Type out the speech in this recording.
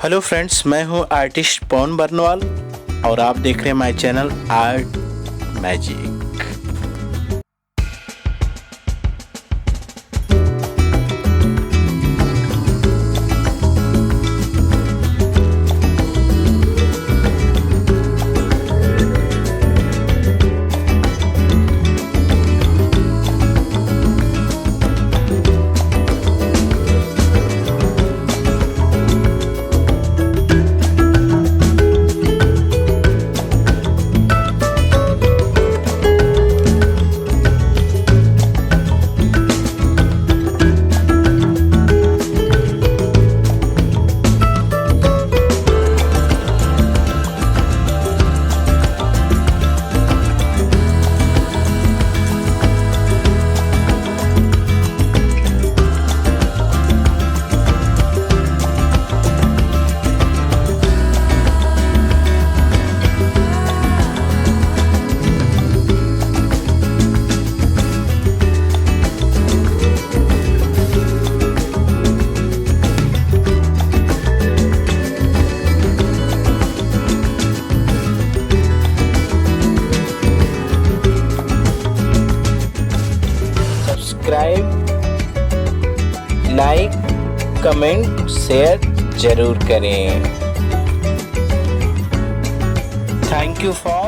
Hello friends, मैं हूं artist पवन बरनवाल और आप देख रहे हैं my channel art magic. Subscribe, like, comment, share जरूर करें। Thank you for